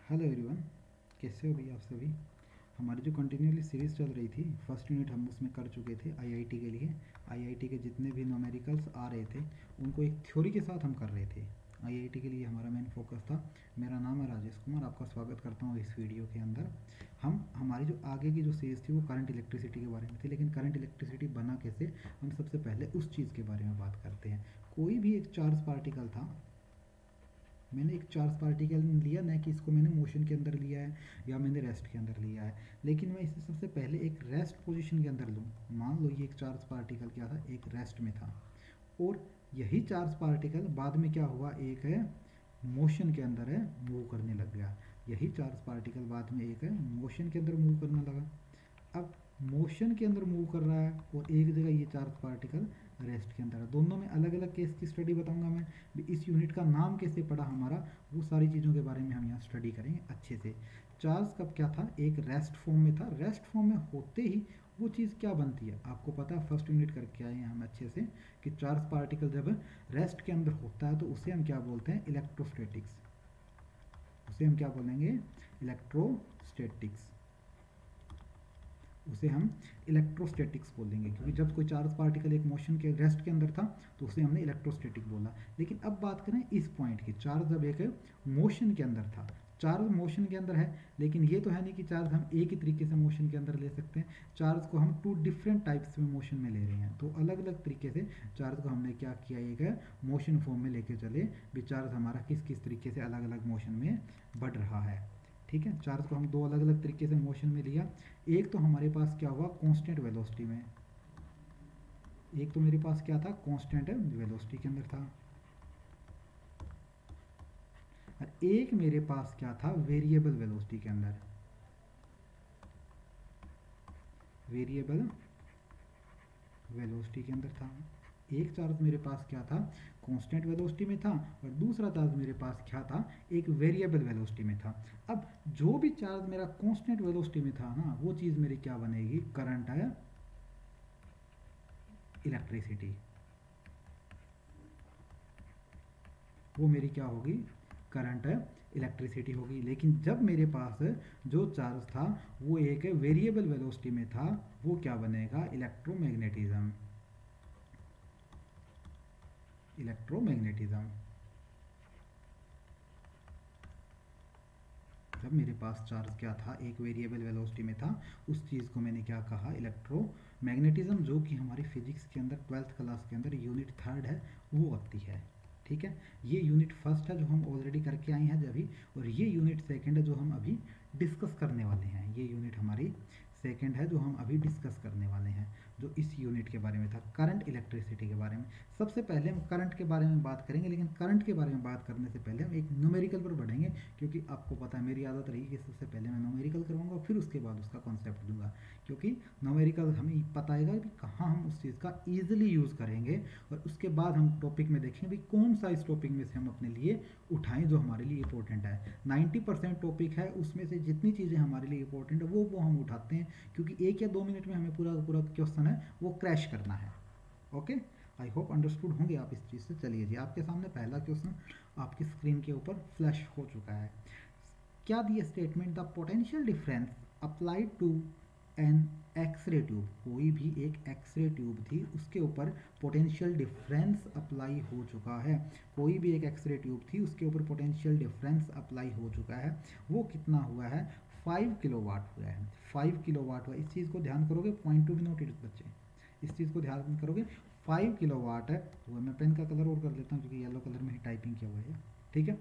Hello everyone, कैसे हो भैया आप सभी। हमारी जो कंटिन्यूअसली सीरीज़ चल रही थी, फर्स्ट यूनिट हम उसमें कर चुके थे आईआईटी के लिए। आईआईटी के जितने भी न्यूमेरिकल्स आ रहे थे उनको एक थ्योरी के साथ हम कर रहे थे। आईआईटी के लिए हमारा मेन फोकस था। मेरा नाम है राजेश कुमार, आपका स्वागत करता हूँ इस वीडियो के अंदर। हम हमारी जो आगे की जो सीरीज़ थी वो करंट इलेक्ट्रिसिटी के बारे में थी, लेकिन करंट इलेक्ट्रिसिटी बना कैसे, हम सबसे पहले उस चीज़ के बारे में बात करते हैं। कोई भी एक चार्ज पार्टिकल था, मैंने एक चार्ज पार्टिकल लिया, ना कि इसको मैंने मोशन के अंदर लिया है या मैंने रेस्ट के अंदर लिया है, लेकिन मैं इसे सबसे पहले एक रेस्ट पोजीशन के अंदर लूँ। मान लो ये एक चार्ज पार्टिकल क्या था, एक रेस्ट में था, और यही चार्ज पार्टिकल बाद में क्या हुआ, एक है मोशन के अंदर है मूव करने लग गया। यही चार्ज पार्टिकल बाद में एक है मोशन के अंदर मूव करने लगा। अब मोशन के अंदर मूव कर रहा है और एक जगह ये चार्ज पार्टिकल रेस्ट के अंदर है। दोनों में अलग अलग केस की स्टडी बताऊंगा मैं। इस यूनिट का नाम कैसे पड़ा हमारा, वो सारी चीज़ों के बारे में हम यहाँ स्टडी करेंगे अच्छे से। चार्ज कब क्या था, एक रेस्ट फॉर्म में था। रेस्ट फॉर्म में होते ही वो चीज़ क्या बनती है आपको पता है, फर्स्ट यूनिट करके आए हैं हम अच्छे से, कि चार्ज पार्टिकल जब रेस्ट के अंदर होता है तो उसे हम क्या बोलते हैं, इलेक्ट्रोस्टैटिक्स। उसे हम क्या बोलेंगे, इलेक्ट्रोस्टैटिक्स। उसे हम इलेक्ट्रोस्टैटिक्स बोलेंगे, क्योंकि जब कोई चार्ज पार्टिकल एक मोशन के रेस्ट के अंदर था तो उसे हमने इलेक्ट्रोस्टैटिक बोला। लेकिन अब बात करें इस पॉइंट की, चार्ज जब एक मोशन के अंदर था, चार्ज मोशन के अंदर है, लेकिन ये तो है नहीं कि चार्ज हम एक ही तरीके से मोशन के अंदर ले सकते हैं। चार्ज को हम टू डिफरेंट टाइप्स में मोशन में ले रहे हैं, तो अलग अलग तरीके से चार्ज को हमने क्या किया, एक मोशन फॉर्म में लेके चले भी चार्ज हमारा किस किस तरीके से अलग अलग मोशन में बढ़ रहा है। ठीक है, चार्ज को हम दो अलग अलग तरीके से मोशन में लिया। एक तो हमारे पास क्या हुआ, कांस्टेंट वेलोसिटी में। एक तो मेरे पास क्या था, कांस्टेंट वेलोसिटी के अंदर था, और एक मेरे पास क्या था, वेरिएबल वेलोसिटी के अंदर। वेरिएबल वेलोसिटी के अंदर था। एक चार्ज मेरे पास क्या था, कांस्टेंट वेलोसिटी में था, और दूसरा चार्ज मेरे पास क्या था, एक वेरिएबल वेलोसिटी में था। अब जो भी चार्ज मेरा कांस्टेंट वेलोसिटी में था ना, वो चीज़ मेरी क्या बनेगी, करंट है, इलेक्ट्रिसिटी। वो मेरी क्या होगी, करंट है, इलेक्ट्रिसिटी होगी। लेकिन जब मेरे पास जो चार्ज था वो एक वेरिएबल वेलोसिटी में था, वो क्या बनेगा, इलेक्ट्रोमैग्नेटिज्म। इलेक्ट्रोमैग्नेटिज्म। जब मेरे पास चार्ज क्या था, एक वेरिएबल वेलोसिटी में था, उस चीज़ को मैंने क्या कहा, इलेक्ट्रोमैग्नेटिज्म, जो कि हमारी फिजिक्स के अंदर 12th क्लास के अंदर यूनिट 3 है वो आती है। ठीक है, ये यूनिट फर्स्ट है जो हम ऑलरेडी करके आए हैं अभी, और ये यूनिट सेकंड है जो हम अभी डिस्कस करने वाले हैं। ये यूनिट हमारी सेकंड है जो हम अभी डिस्कस करने वाले हैं, जो इस यूनिट के बारे में था, करंट इलेक्ट्रिसिटी के बारे में। सबसे पहले हम करंट के बारे में बात करेंगे, लेकिन करंट के बारे में बात करने से पहले हम एक न्यूमेरिकल पर बढ़ेंगे, क्योंकि आपको पता है मेरी आदत रही कि सबसे पहले मैं न्यूमेरिकल करवाऊंगा, फिर उसके बाद उसका कॉन्सेप्ट दूंगा, क्योंकि न्यूमेरिकल हमें पता है कि कहाँ हम उस चीज़ का ईजिली यूज़ करेंगे, और उसके बाद हम टॉपिक में देखेंगे भी कौन सा इस टॉपिक में से हम अपने लिए उठाएं जो हमारे लिए इंपॉर्टेंट है। 90% टॉपिक है, उसमें से जितनी चीज़ें हमारे लिए इंपॉर्टेंट है वो हम उठाते हैं, क्योंकि 1 या 2 मिनट में हमें पूरा पूरा क्वेश्चन है वो क्रैश करना है। ओके, आई होप अंडरस्टूड होंगे आप इस चीज़ से। चलिए जी, आपके सामने पहला क्वेश्चन आपकी स्क्रीन के ऊपर फ्लैश हो चुका है। क्या दिया statement, the potential difference applied to an x ray tube. कोई भी एक एक्सरे ट्यूब थी, उसके ऊपर पोटेंशियल डिफरेंस अप्लाई हो चुका है। कोई भी एक एक्सरे ट्यूब थी, उसके ऊपर पोटेंशियल डिफरेंस अप्लाई हो चुका है। वो कितना हुआ है, 5 किलोवाट हुआ है। 5 किलोवाट हुआ, इस चीज़ को ध्यान करोगे, पॉइंट टू बी नोटेड बच्चे, इस चीज़ को ध्यान करोगे। 5 किलोवाट है, वो मैं पेन का कलर और कर लेता हूँ क्योंकि येलो कलर में ही टाइपिंग किया हुआ है। ठीक है,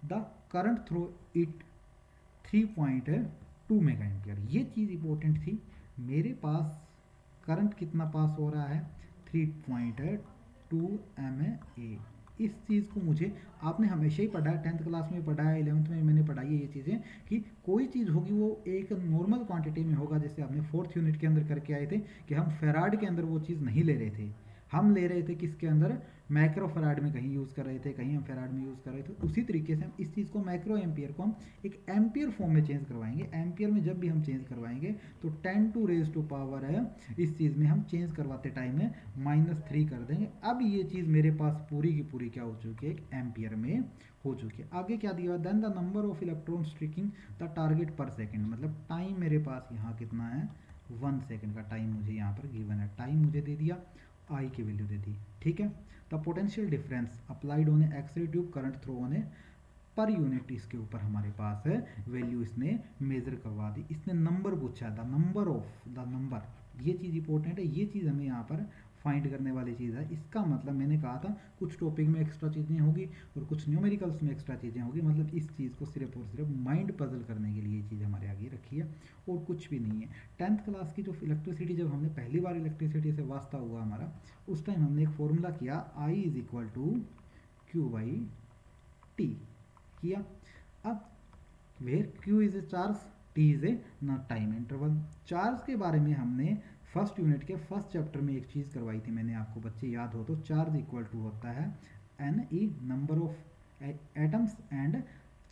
the current through it 3.2 mega ampere. ये चीज़ इंपॉर्टेंट थी। मेरे पास करंट कितना पास हो रहा है, 3.2 एम ए। इस चीज़ को मुझे, आपने हमेशा ही पढ़ा है, 10th क्लास में पढ़ा है, 11th में मैंने पढ़ाई है ये चीज़ें, कि कोई चीज़ होगी वो एक नॉर्मल क्वांटिटी में होगा। जैसे आपने 4th यूनिट के अंदर करके आए थे कि हम फेराड के अंदर वो चीज़ नहीं ले रहे थे, हम ले रहे थे किसके अंदर, माइक्रो फैराड में कहीं यूज़ कर रहे थे, कहीं हम फैराड में यूज़ कर रहे थे। उसी तरीके से हम इस चीज़ को माइक्रो एम्पियर को हम एक एम्पियर फॉर्म में चेंज करवाएंगे। एम्पियर में जब भी हम चेंज करवाएंगे तो 10 टू रेज टू पावर है, इस चीज़ में हम चेंज करवाते टाइम में -3 कर देंगे। अब ये चीज़ मेरे पास पूरी की पूरी क्या हो चुकी है, एक एम्पियर में हो चुकी है। आगे क्या दिया, then the number of electron striking the target पर सेकेंड, मतलब टाइम मेरे पास यहाँ कितना है, 1 सेकेंड का टाइम मुझे यहाँ पर गिवन है। टाइम मुझे दे दिया, आई की वैल्यू दे दी, ठीक है। The potential difference applied on A X ray tube current throw on A per unit, इसके ऊपर हमारे पास है वैल्यू, इसने मेजर करवा दी। इसने नंबर पूछा है, the number of, the number, ये चीज़ इंपॉर्टेंट है, ये चीज़ हमें यहाँ पर फाइंड करने वाली चीज़ है। इसका मतलब मैंने कहा था कुछ टॉपिक में एक्स्ट्रा चीज़ें होगी और कुछ न्यूमेरिकल्स में एक्स्ट्रा चीज़ें होगी, मतलब इस चीज़ को सिर्फ और सिर्फ माइंड पजल करने के लिए ये चीज़ हमारे आगे रखी है और कुछ भी नहीं है। 10th क्लास की जो इलेक्ट्रिसिटी, जब हमने पहली बार इलेक्ट्रिसिटी से वास्ता हुआ हमारा, उस टाइम हमने एक फॉर्मूला किया, I is equal to q by t किया। अब where q is a charge, t is a an time interval. Charge के बारे में हमने फर्स्ट यूनिट के फर्स्ट चैप्टर में एक चीज़ करवाई थी मैंने, आपको बच्चे याद हो तो, चार्ज इक्वल टू होता है n e number of atoms and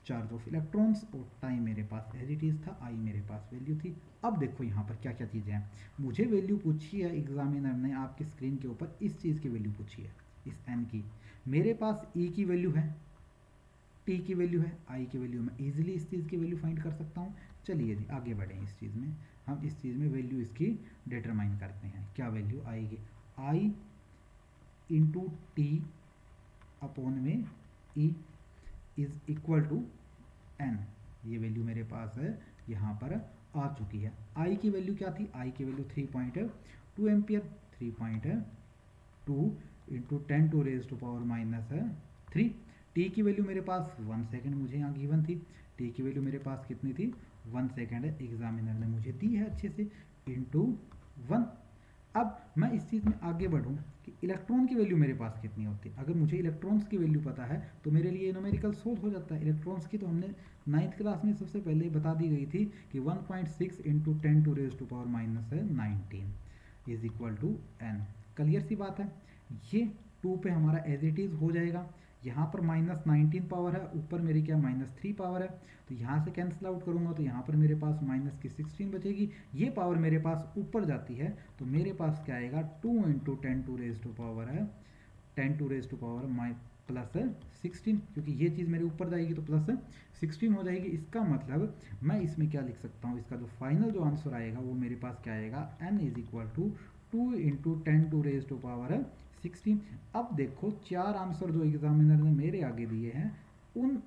charge of electrons, और टाइम मेरे पास एज इट इज़ था, आई मेरे पास वैल्यू थी। अब देखो यहाँ पर क्या क्या चीज़ें हैं, मुझे वैल्यू पूछी है एग्जामिनर ने आपकी स्क्रीन के ऊपर, इस चीज़ की वैल्यू पूछी है, इस एन की। मेरे पास ई की वैल्यू है, टी की वैल्यू है, आई की वैल्यू, मैं इजीली इस चीज़ की वैल्यू फाइंड कर सकता हूँ। चलिए जी आगे बढ़ें इस चीज़ में, हम इस चीज़ में वैल्यू इसकी डिटरमाइन करते हैं। क्या वैल्यू आएगी, आई इंटू टी अपॉन में e is equal to n, ये वैल्यू मेरे पास है यहाँ पर आ चुकी है। आई की वैल्यू क्या थी, आई की value 3.2 ampere, 3.2 into 10 to raise to power -3। T की वैल्यू मेरे पास 1 सेकेंड मुझे यहाँ गिवन थी, टी की वैल्यू मेरे पास कितनी थी, 1 सेकेंड है, एग्जामिनर ने मुझे दी है अच्छे से, इंटू 1। अब मैं इस चीज़ में आगे बढ़ूँ कि इलेक्ट्रॉन की वैल्यू मेरे पास कितनी होती है। अगर मुझे इलेक्ट्रॉन्स की वैल्यू पता है तो मेरे लिए न्यूमेरिकल सोल्व हो जाता है। इलेक्ट्रॉन्स की तो हमने 9th क्लास में सबसे पहले बता दी गई थी कि 1.6 into 10 to raise to power -19 is equal to n. Clear सी बात है, ये 2 पे हमारा एज इट इज़ हो जाएगा। यहाँ पर -19 पावर है, ऊपर मेरी क्या -3 पावर है, तो यहाँ से कैंसिल आउट करूँगा तो यहाँ पर मेरे पास -16 बचेगी। ये पावर मेरे पास ऊपर जाती है तो मेरे पास क्या आएगा, 2 into 10 to raise to power है 10 टू रेज टू पावर +16, क्योंकि ये चीज़ मेरे ऊपर जाएगी तो +16 हो जाएगी। इसका मतलब मैं इसमें क्या लिख सकता हूँ, इसका जो फाइनल जो आंसर आएगा वो मेरे पास क्या आएगा, n is equal to 2 into 10 to raise to power है 16। अब देखो 4 आंसर जो एग्जामिनर ने मेरे आगे दिए हैं उन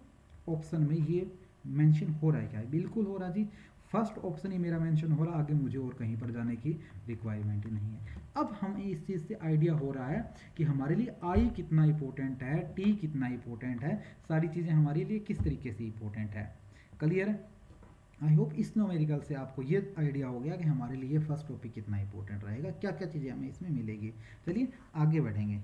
ऑप्शन में ये मेंशन हो रहा है, क्या है, बिल्कुल हो रहा जी, फर्स्ट ऑप्शन ही मेरा मेंशन हो रहा, आगे मुझे और कहीं पर जाने की रिक्वायरमेंट ही नहीं है। अब हमें इस चीज़ से आइडिया हो रहा है कि हमारे लिए आई कितना इंपॉर्टेंट है, टी कितना इंपॉर्टेंट है, सारी चीज़ें हमारे लिए किस तरीके से इंपॉर्टेंट है। क्लियर है, आई होप इस न्यूमेरिकल से आपको ये आइडिया हो गया कि हमारे लिए फर्स्ट टॉपिक कितना इंपॉर्टेंट रहेगा, क्या क्या चीज़ें हमें इसमें मिलेगी। चलिए आगे बढ़ेंगे।